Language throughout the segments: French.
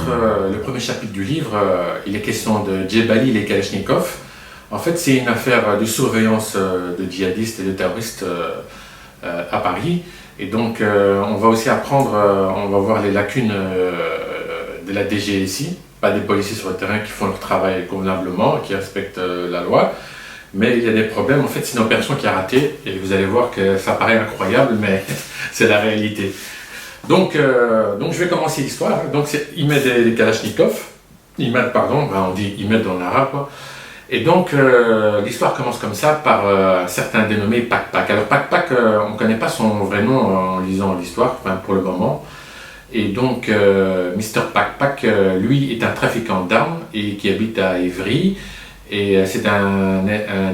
le premier chapitre du livre, il est question de Djebali et Kalachnikov. En fait, c'est une affaire de surveillance de djihadistes et de terroristes à Paris. Et donc, on va aussi apprendre, on va voir les lacunes de la DGSI, pas des policiers sur le terrain qui font leur travail convenablement, qui respectent la loi. Mais il y a des problèmes, en fait, c'est une opération qui a raté, et vous allez voir que ça paraît incroyable, mais c'est la réalité. Donc je vais commencer l'histoire. Donc ils mettent des Kalachnikov, on dit ils mettent dans l'arabe, quoi. Et donc l'histoire commence comme ça par un certain dénommé Pak Pak. Alors Pak Pak, on ne connaît pas son vrai nom en lisant l'histoire, enfin, pour le moment. Et donc Mr Pak Pak, lui, est un trafiquant d'armes et qui habite à Évry. Et c'est un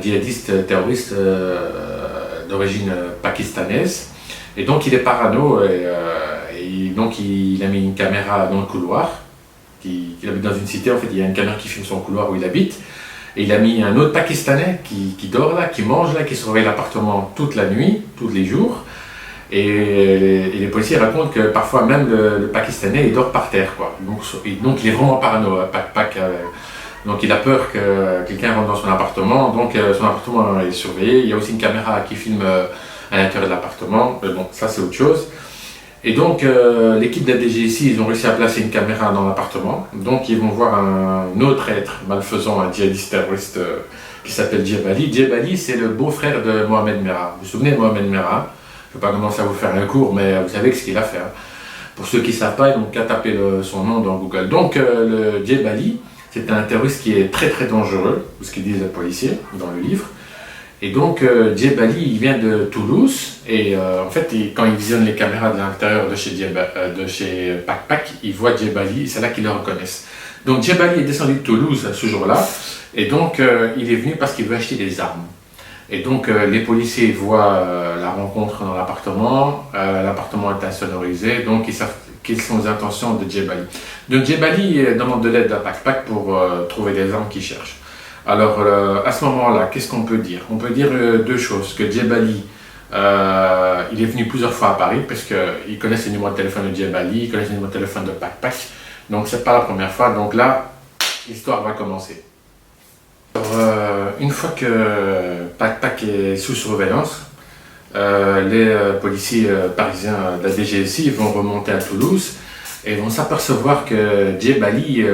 djihadiste terroriste d'origine pakistanaise. Et donc il est parano et donc il a mis une caméra dans le couloir. Il habite dans une cité, en fait il y a une caméra qui filme son couloir où il habite. Et il a mis un autre Pakistanais qui dort là, qui mange là, qui surveille l'appartement toute la nuit, tous les jours. Et les policiers racontent que parfois même le Pakistanais il dort par terre, quoi. Donc il est vraiment parano, Pak. Donc il a peur que quelqu'un rentre dans son appartement, donc son appartement est surveillé. Il y a aussi une caméra qui filme à l'intérieur de l'appartement, bon ça c'est autre chose. Et donc l'équipe de la DGSI, ils ont réussi à placer une caméra dans l'appartement, donc ils vont voir un autre être malfaisant, un djihadiste terroriste qui s'appelle Djebali. Djebali, c'est le beau-frère de Mohamed Merah. Vous vous souvenez de Mohamed Merah? Je ne vais pas commencer à vous faire un cours, mais vous savez ce qu'il a fait. Hein. Pour ceux qui ne savent pas, ils n'ont qu'à taper son nom dans Google. Donc le Djebali, c'est un terroriste qui est très très dangereux, ce qu'ils disent les policiers dans le livre. Et donc Djebali, il vient de Toulouse, et en fait, quand il visionne les caméras de l'intérieur de chez Pak Pak, il voit Djebali, c'est là qu'ils le reconnaissent. Donc Djebali est descendu de Toulouse ce jour-là, et donc il est venu parce qu'il veut acheter des armes. Et donc les policiers voient la rencontre dans l'appartement est insonorisé, donc ils savent quelles sont les intentions de Djebali. Donc Djebali demande de l'aide à Pak Pak pour trouver des armes qu'il cherche. Alors à ce moment-là, qu'est-ce qu'on peut dire? On peut dire deux choses, que Djebali, il est venu plusieurs fois à Paris, parce qu'il connaît le numéro de téléphone de Djebali, il connaît le numéro de téléphone de Pak Pak, donc c'est pas la première fois, donc là, l'histoire va commencer. Alors, une fois que Pak Pak est sous surveillance, les policiers parisiens de la DGSI vont remonter à Toulouse et vont s'apercevoir que Djebali,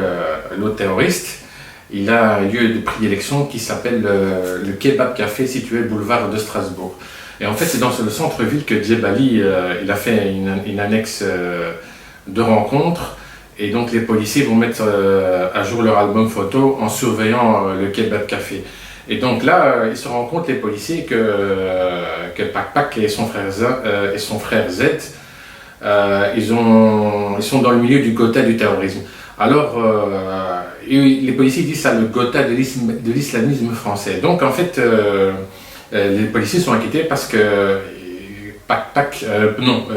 l'autre terroriste, il a un lieu de prédilection qui s'appelle le Kebab Café situé boulevard de Strasbourg. Et en fait, c'est dans le centre-ville que Djebali il a fait une annexe de rencontre. Et donc les policiers vont mettre à jour leur album photo en surveillant le Kebab Café. Et donc là, ils se rendent compte, les policiers, que Pak Pak et son frère Z, ils sont dans le milieu du Gotha du terrorisme. Alors, les policiers disent ça, le Gotha de l'islamisme français. Donc en fait, les policiers sont inquiétés parce que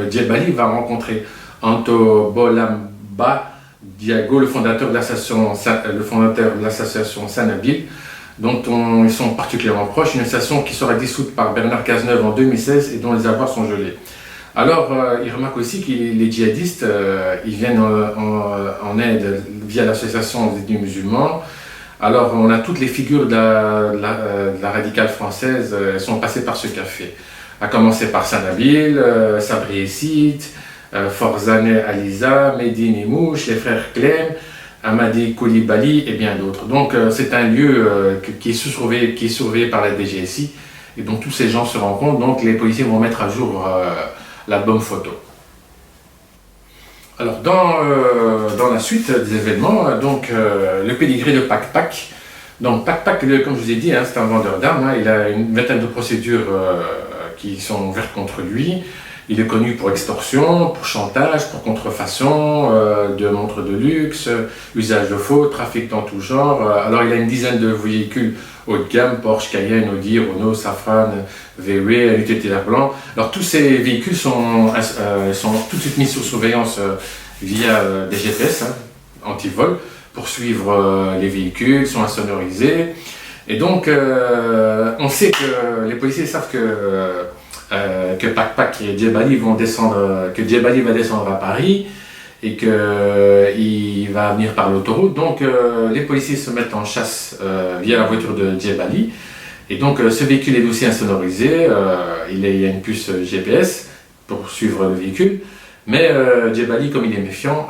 Djebali va rencontrer Anto Bolamba Diago, le fondateur de l'association Sanabil, dont ils sont particulièrement proches, une association qui sera dissoute par Bernard Cazeneuve en 2016 et dont les avoirs sont gelés. Alors, il remarque aussi que les djihadistes, ils viennent en aide via l'association des musulmans. Alors, on a toutes les figures de la radicale française, elles sont passées par ce café. À commencer par Sanabil, Sabri Essid, Forzane Aliza, Mehdi Nemouche, les frères Clem, Amadi Koulibaly et bien d'autres. Donc c'est un lieu qui est surveillé par la DGSI et donc tous ces gens se rencontrent, donc les policiers vont mettre à jour l'album photo. Alors dans la suite des événements, le pédigré de Pak Pak. Donc Pak Pak, comme je vous ai dit, hein, c'est un vendeur d'armes, hein, il a une vingtaine de procédures qui sont ouvertes contre lui. Il est connu pour extorsion, pour chantage, pour contrefaçon de montres de luxe, usage de faux, trafic dans tout genre. Alors il a une dizaine de véhicules haut de gamme, Porsche, Cayenne, Audi, Renault, Safran, VW, UTT Blanc. Alors tous ces véhicules sont tout de suite mis sous surveillance via des GPS, hein, anti-vol, pour suivre les véhicules, sont insonorisés. Et donc on sait que les policiers savent que Pak Pak et Djebali vont descendre, que Djebali va descendre à Paris et qu'il va venir par l'autoroute. Donc les policiers se mettent en chasse via la voiture de Djebali. Et donc ce véhicule est aussi insonorisé, il y a une puce GPS pour suivre le véhicule. Mais Djebali, comme il est méfiant,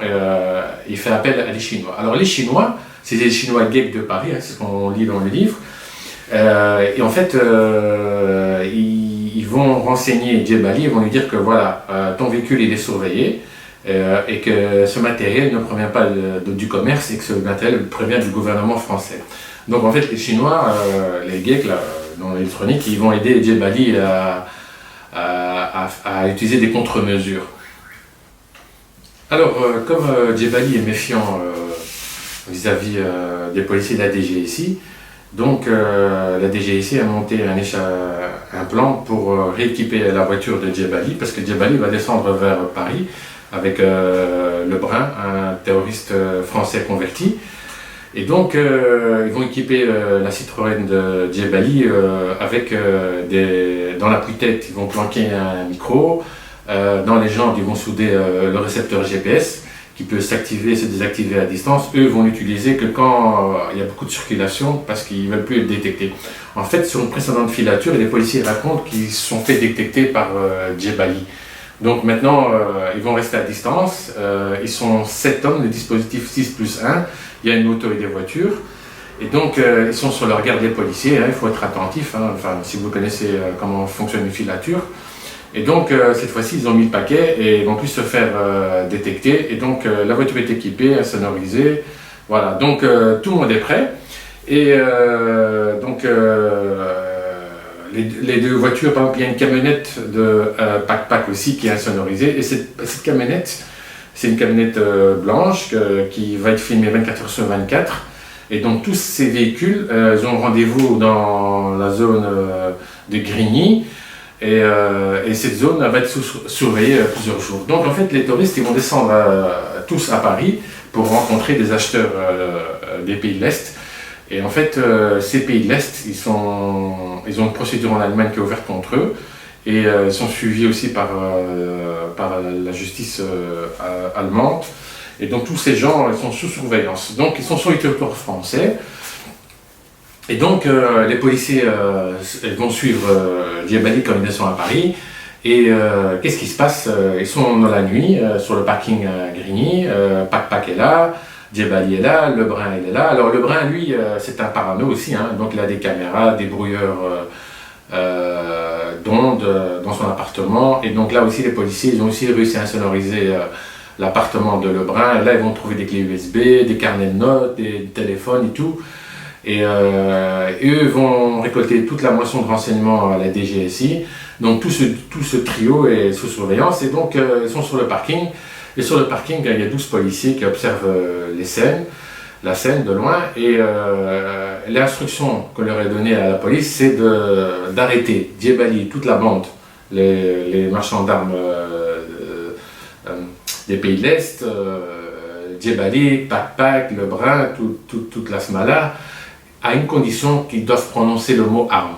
il fait appel à des Chinois. Alors les Chinois, c'est des Chinois geeks de Paris, c'est ce qu'on lit dans le livre. Et en fait, ils vont renseigner Djebali, ils vont lui dire que voilà, ton véhicule il est surveillé et que ce matériel ne provient pas du commerce et que ce matériel provient du gouvernement français. Donc en fait, les Chinois, les geeks là, dans l'électronique, ils vont aider Djebali à utiliser des contre-mesures. Alors, comme Djebali est méfiant vis-à-vis des policiers de la DGSI, donc la DGSI a monté un plan pour rééquiper la voiture de Djebali, parce que Djebali va descendre vers Paris avec Lebrun, un terroriste français converti. Et donc ils vont équiper la Citroën de Djebali avec dans l'appui-tête, ils vont planquer un micro, dans les jambes ils vont souder le récepteur GPS qui peut s'activer et se désactiver à distance. Eux vont l'utiliser que quand il y a beaucoup de circulation parce qu'ils ne veulent plus être détectés. En fait, sur une précédente filature, les policiers racontent qu'ils se sont fait détecter par Djebali. Donc maintenant, ils vont rester à distance. Ils sont 7 hommes, le dispositif 6+1. Il y a une moto et des voitures. Et donc, ils sont sur leur garde des policiers. Hein, il faut être attentif. Hein, enfin, si vous connaissez comment fonctionne une filature. Et donc, cette fois-ci, ils ont mis le paquet et ils vont plus se faire détecter. Et donc, la voiture est équipée, insonorisée. Voilà, donc tout le monde est prêt. Et donc, les deux voitures, par exemple, il y a une camionnette de Pack aussi qui est insonorisée. Et cette camionnette, c'est une camionnette blanche qui va être filmée 24 heures sur 24. Et donc, tous ces véhicules, ils ont rendez-vous dans la zone de Grigny. Et cette zone va être surveillée plusieurs jours. Donc en fait, les touristes ils vont descendre tous à Paris pour rencontrer des acheteurs des pays de l'Est. Et en fait, ces pays de l'Est, ils ont une procédure en Allemagne qui est ouverte contre eux. Et ils sont suivis aussi par la justice allemande. Et donc tous ces gens ils sont sous surveillance. Donc ils sont sur le territoire français. Et donc, les policiers vont suivre Djebali quand ils descendent à Paris. Et qu'est-ce qui se passe? Ils sont dans la nuit sur le parking à Grigny. Pack est là, Djebali est là, Lebrun il est là. Alors Lebrun, lui, c'est un parano aussi. Hein, donc il a des caméras, des brouilleurs d'ondes dans son appartement. Et donc là aussi, les policiers, ils ont aussi réussi à insonoriser l'appartement de Lebrun. Et là, ils vont trouver des clés USB, des carnets de notes, des téléphones et tout. Et eux vont récolter toute la moisson de renseignements à la DGSI. Donc tout ce trio est sous surveillance et donc ils sont sur le parking. Et sur le parking, il y a 12 policiers qui observent la scène de loin. Et l'instruction qu'on leur est donnée à la police, c'est d'arrêter Djebali, toute la bande, les marchands d'armes des pays de l'Est, Djebali, Pack, Lebrun, toute la Smala, à une condition qu'ils doivent prononcer le mot arme.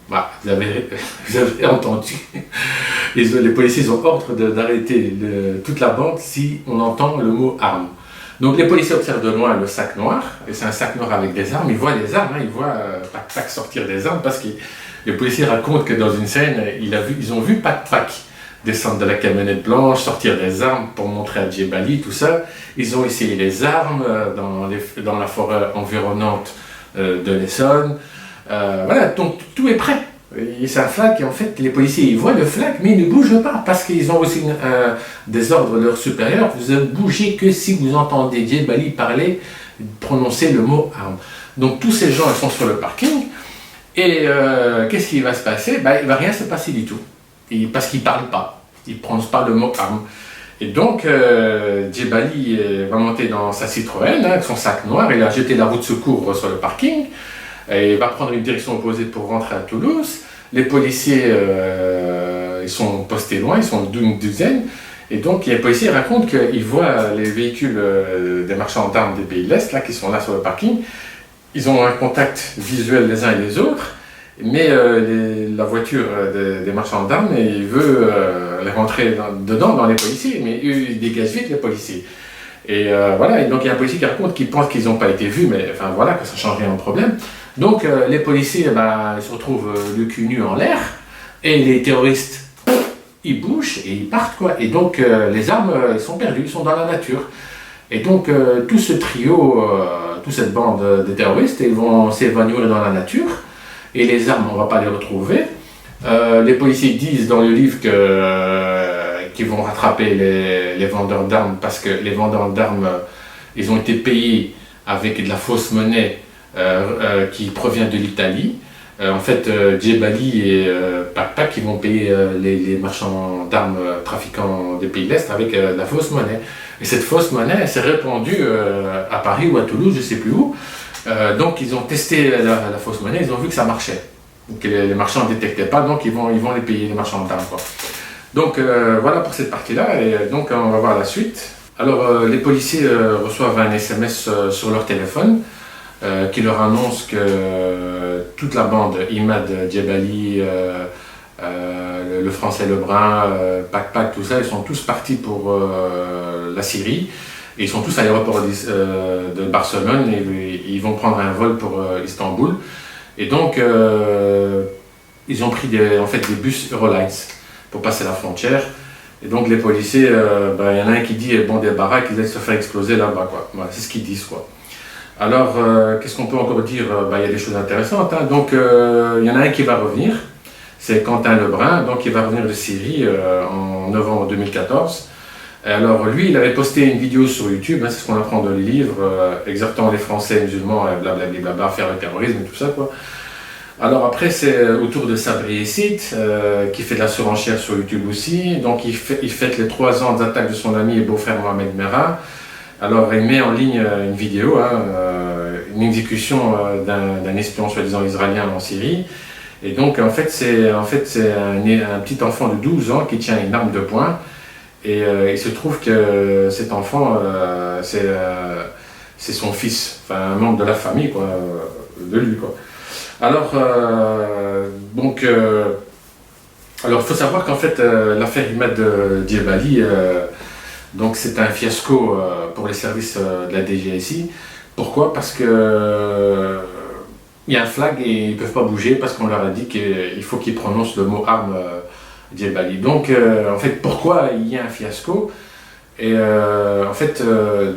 Voilà, vous avez entendu. Les policiers ont ordre d'arrêter toute la bande si on entend le mot arme. Donc les policiers observent de loin le sac noir, et c'est un sac noir avec des armes. Ils voient les armes, hein, ils voient Pack sortir des armes parce que les policiers racontent que dans une scène, ils ont vu Pack descendre de la camionnette blanche, sortir des armes pour montrer à Djebali, tout ça. Ils ont essayé les armes dans la forêt environnante de l'Essonne. Voilà, donc tout est prêt. C'est un flag et en fait les policiers ils voient le flag mais ils ne bougent pas parce qu'ils ont aussi des ordres de leurs supérieurs. Vous ne bougez que si vous entendez Djebali parler, prononcer le mot arme. Donc tous ces gens ils sont sur le parking et qu'est-ce qui va se passer? Il ne va rien se passer du tout parce qu'ils ne parlent pas, ils ne prononcent pas le mot arme. Et donc, Djebali va monter dans sa Citroën, avec son sac noir, il a jeté la roue de secours sur le parking, et il va prendre une direction opposée pour rentrer à Toulouse. Les policiers, ils sont postés loin, ils sont d'une douzaine, et donc les policiers racontent qu'ils voient les véhicules des marchands d'armes des pays de l'Est, là, qui sont là sur le parking. Ils ont un contact visuel les uns et les autres, mais la voiture des marchands d'armes, il veut rentrer dedans dans les policiers, mais eux, ils dégagent vite les policiers. Et voilà, et donc il y a un policier qui raconte qu'ils pensent qu'ils n'ont pas été vus, mais enfin voilà, que ça ne change rien au problème. Donc les policiers, ils se retrouvent le cul nu en l'air, et les terroristes, ils bougent et ils partent, quoi. Et donc les armes, ils sont perdues, ils sont dans la nature. Et donc tout ce trio, toute cette bande de terroristes, ils vont s'évanouir dans la nature, et les armes, on ne va pas les retrouver. Les policiers disent dans le livre qu'ils vont rattraper les vendeurs d'armes, parce que les vendeurs d'armes, ils ont été payés avec de la fausse monnaie qui provient de l'Italie. En fait, Djebali et Pakpak, ils vont payer les marchands d'armes trafiquants des pays de l'Est avec de la fausse monnaie. Et cette fausse monnaie, elle s'est répandue à Paris ou à Toulouse, je ne sais plus où. Donc ils ont testé la fausse monnaie, ils ont vu que ça marchait. Que les marchands ne détectaient pas, donc ils vont les payer, les marchands d'armes, quoi. Donc voilà pour cette partie-là, et donc on va voir la suite. Alors les policiers reçoivent un SMS sur leur téléphone qui leur annonce que toute la bande, Imad, Djebali, le français Lebrun, Pakpak, tout ça, ils sont tous partis pour la Syrie, et ils sont tous à l'aéroport de Barcelone, et ils vont prendre un vol pour Istanbul. Et donc, ils ont pris des bus Eurolines pour passer la frontière. Et donc, les policiers, il y en a un qui dit bon, des baraques, ils allaient se faire exploser là-bas, quoi. Voilà, c'est ce qu'ils disent, quoi. Alors, qu'est-ce qu'on peut encore dire? Il y a des choses intéressantes, hein. Donc, il y en a un qui va revenir, c'est Quentin Lebrun, donc il va revenir de Syrie en novembre 2014. Alors, lui, il avait posté une vidéo sur YouTube, hein, c'est ce qu'on apprend dans le livre, exhortant les Français musulmans à blablabla, à faire le terrorisme et tout ça, quoi. Alors après, c'est autour de Sabri Essid, qui fait de la surenchère sur YouTube aussi. Donc il fête les 3 ans d'attaque de son ami et beau-frère Mohamed Merah. Alors il met en ligne une vidéo, hein, une exécution d'un espion soi-disant israélien en Syrie. Et donc en fait c'est un petit enfant de 12 ans qui tient une arme de poing. Et il se trouve que cet enfant, c'est son fils, enfin un membre de la famille, quoi, de lui, quoi. Alors, il faut savoir qu'en fait, l'affaire Imad Djebali, donc c'est un fiasco pour les services de la DGSI. Pourquoi? Parce que il y a un flag et ils ne peuvent pas bouger parce qu'on leur a dit qu'il faut qu'ils prononcent le mot arme Djebali. Donc, en fait, pourquoi il y a un fiasco? Et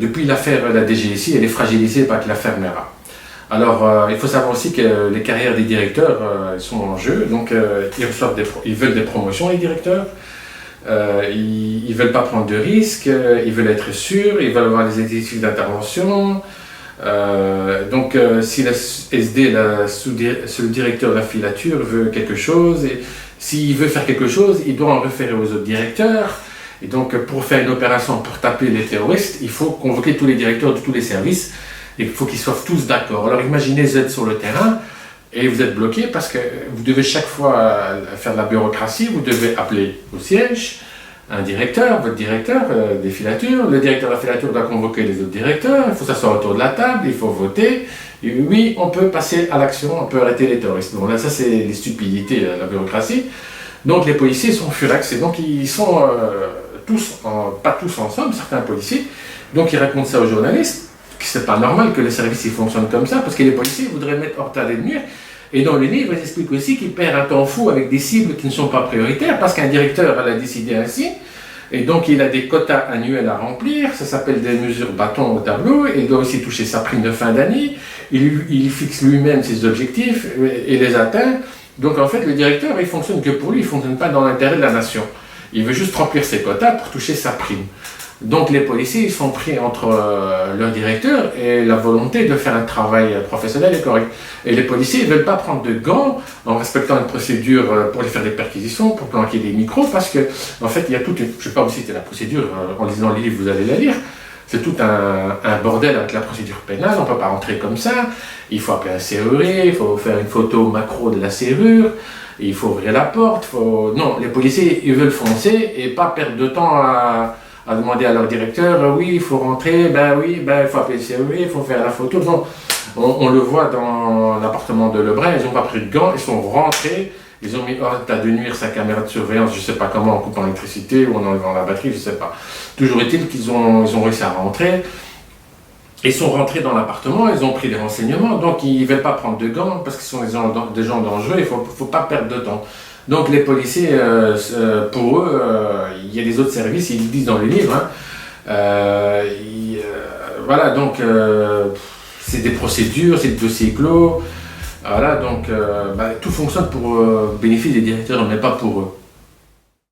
depuis l'affaire de la DGSI, elle est fragilisée par l'affaire Merah. Alors, il faut savoir aussi que les carrières des directeurs sont en jeu, donc ils veulent des promotions, les directeurs, ils ne veulent pas prendre de risques, ils veulent être sûrs, ils veulent avoir des effectifs d'intervention. Si la SD, le directeur de la filature, veut quelque chose, et s'il veut faire quelque chose, il doit en référer aux autres directeurs. Et donc, pour faire une opération pour taper les terroristes, il faut convoquer tous les directeurs de tous les services. Et il faut qu'ils soient tous d'accord. Alors imaginez, vous êtes sur le terrain et vous êtes bloqué parce que vous devez chaque fois faire de la bureaucratie, vous devez appeler au siège un directeur, votre directeur des filatures, le directeur de la filature doit convoquer les autres directeurs, il faut s'asseoir autour de la table, il faut voter, et oui, on peut passer à l'action, on peut arrêter les terroristes. Bon là, ça c'est les stupidités de la bureaucratie. Donc les policiers sont furax, et donc ils sont pas tous ensemble, certains policiers, donc ils racontent ça aux journalistes. C'est pas normal que le service il fonctionne comme ça, parce que les policiers voudraient mettre hors d'état de nuire. Et dans le livre, ils expliquent aussi qu'ils perdent un temps fou avec des cibles qui ne sont pas prioritaires, parce qu'un directeur elle a décidé ainsi, et donc il a des quotas annuels à remplir, ça s'appelle des mesures bâton au tableau, et il doit aussi toucher sa prime de fin d'année, il fixe lui-même ses objectifs et les atteint. Donc en fait, le directeur, il fonctionne que pour lui, il ne fonctionne pas dans l'intérêt de la nation. Il veut juste remplir ses quotas pour toucher sa prime. Donc les policiers ils sont pris entre leur directeur et la volonté de faire un travail professionnel et correct. Et les policiers ne veulent pas prendre de gants en respectant une procédure pour les faire des perquisitions, pour planquer des micros, parce que en fait il y a toute une... Je ne vais pas vous citer la procédure, en lisant le livre vous allez la lire. C'est tout un bordel avec la procédure pénale, on ne peut pas rentrer comme ça. Il faut appeler un serrurier, il faut faire une photo macro de la serrure, il faut ouvrir la porte. Non, les policiers ils veulent foncer et pas perdre de temps à demander à leur directeur, oui, il faut rentrer, il faut appeler le serrurier, il faut faire la photo. Non, on le voit dans l'appartement de Lebrun, ils n'ont pas pris de gants, ils sont rentrés Ils ont mis hors d'état de nuire sa caméra de surveillance, je ne sais pas comment, en coupant l'électricité ou en enlevant la batterie, je ne sais pas. Toujours est-il qu'ils ont réussi à rentrer. Ils sont rentrés dans l'appartement, ils ont pris des renseignements, donc ils ne veulent pas prendre de gants parce qu'ils sont des gens dangereux, il ne faut pas perdre de temps. Donc les policiers, pour eux, il y a des autres services, ils le disent dans le livre, hein, voilà, donc c'est des procédures, c'est des dossiers clos, voilà, donc tout fonctionne pour bénéfice des directeurs, mais pas pour eux.